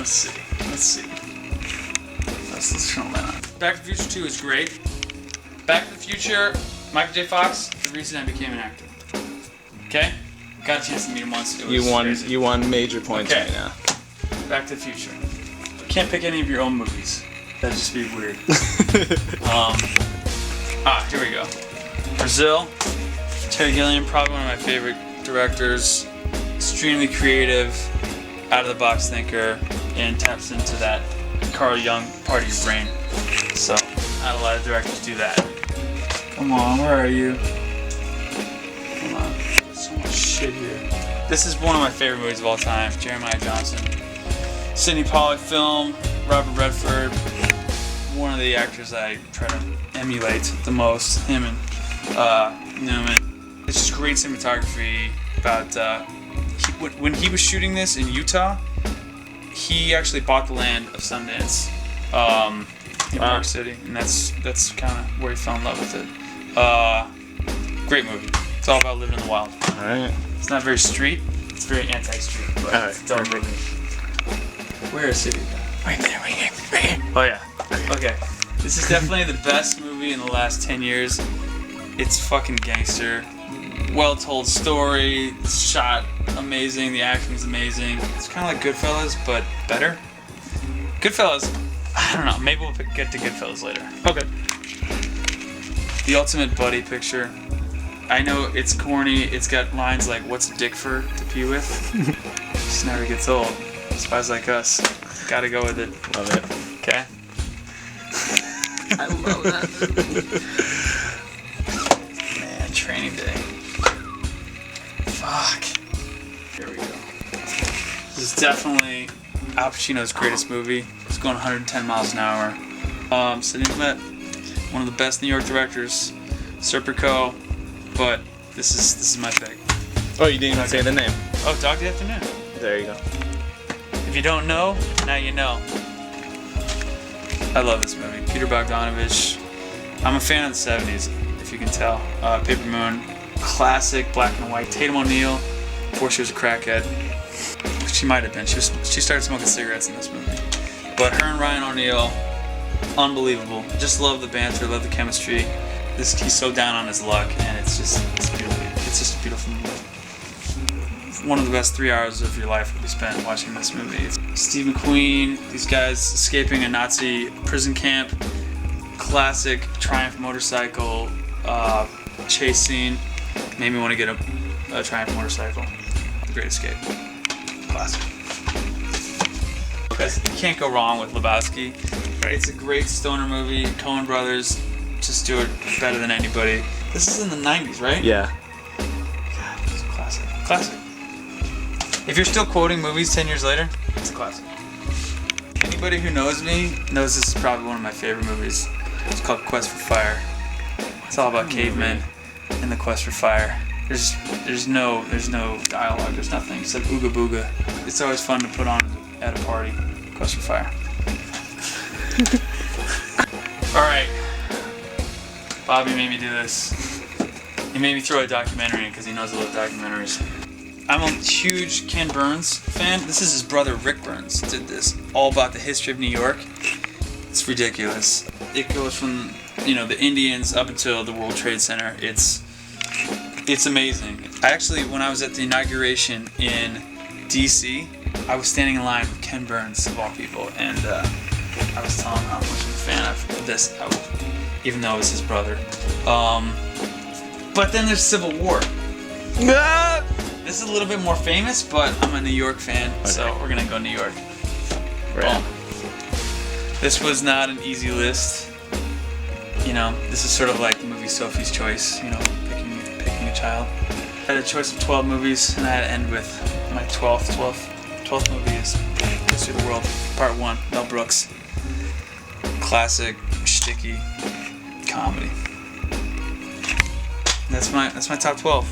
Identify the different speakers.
Speaker 1: Let's see. Let's turn that on. Back to the Future 2 is great. Back to the Future, Michael J. Fox, the reason I became an actor. Okay? Got a chance to meet him once. It was crazy.
Speaker 2: You won major points right now.
Speaker 1: Back to the Future. Can't pick any of your own movies. That'd just be weird. Here we go. Brazil. Terry Gilliam, probably one of my favorite directors. Extremely creative, out-of-the-box thinker, and taps into that Carl Jung part of your brain. So, not a lot of directors do that. Come on, where are you? Come on. So much shit here. This is one of my favorite movies of all time. Jeremiah Johnson. Sidney Pollack film. Robert Redford. One of the actors I try to emulate the most. Him and Newman. It's just great cinematography. About when he was shooting this in Utah, he actually bought the land of Sundance in Park City, and that's kind of where he fell in love with it. Great movie. It's all about living in the wild.
Speaker 2: All right.
Speaker 1: It's not very street. It's very anti-street, but it's a dope movie. Where is it? Right there. Oh yeah. Okay. This is definitely the best movie in the last 10 years. It's fucking gangster. Well-told story. It's shot amazing. The acting's amazing. It's kind of like Goodfellas, but better. Goodfellas, I don't know. Maybe we'll get to Goodfellas later.
Speaker 2: Okay.
Speaker 1: The ultimate buddy picture. I know it's corny. It's got lines like, "What's a dick for to pee with?" Just never gets old. Spies Like Us. Gotta go with it.
Speaker 2: Love it.
Speaker 1: Okay. I love that movie. Man, Training Day. Fuck. Here we go. This is definitely Al Pacino's greatest movie. It's going 110 miles an hour. Sidney Lumet, one of the best New York directors. Serpico, but this is my pick.
Speaker 2: Oh, you didn't even say the name.
Speaker 1: Oh, Dog Day Afternoon.
Speaker 2: There you go.
Speaker 1: If you don't know, now you know. I love this movie. Peter Bogdanovich. I'm a fan of the 70s, if you can tell. Paper Moon, classic black and white. Tatum O'Neal, before she was a crackhead. She might have been. She started smoking cigarettes in this movie. But her and Ryan O'Neal, unbelievable. Just love the banter, love the chemistry. He's so down on his luck, and it's just beautiful. It's just a beautiful movie. One of the best 3 hours of your life will be spent watching this movie. Steve McQueen, these guys escaping a Nazi prison camp. Classic Triumph motorcycle chase scene. Made me want to get a Triumph motorcycle. The Great Escape. Classic. Because you can't go wrong with Lebowski. Right? It's a great stoner movie. Coen Brothers just do it better than anybody. This is in the 90s, right?
Speaker 2: Yeah.
Speaker 1: God, it's a classic. Classic. If you're still quoting movies 10 years later, it's a classic. Anybody who knows me knows this is probably one of my favorite movies. It's called Quest for Fire. It's all about cavemen and the quest for fire. There's no dialogue. There's nothing except ooga booga. It's always fun to put on at a party. Quest for Fire. All right. Bobby made me do this. He made me throw a documentary in because he knows I love documentaries. I'm a huge Ken Burns fan. This is his brother Rick Burns did this. All about the history of New York. It's ridiculous. It goes from the Indians up until the World Trade Center. It's amazing. When I was at the inauguration in DC, I was standing in line with Ken Burns of all people, and I was telling him how much of a fan of this, even though it was his brother. But then there's Civil War. This is a little bit more famous, but I'm a New York fan, so we're gonna go New York. Right. This was not an easy list. This is sort of like the movie Sophie's Choice. Picking a child. I had a choice of 12 movies, and I had to end with my 12th movie is History of the World, Part 1, Mel Brooks. Classic, shticky comedy. That's my top 12.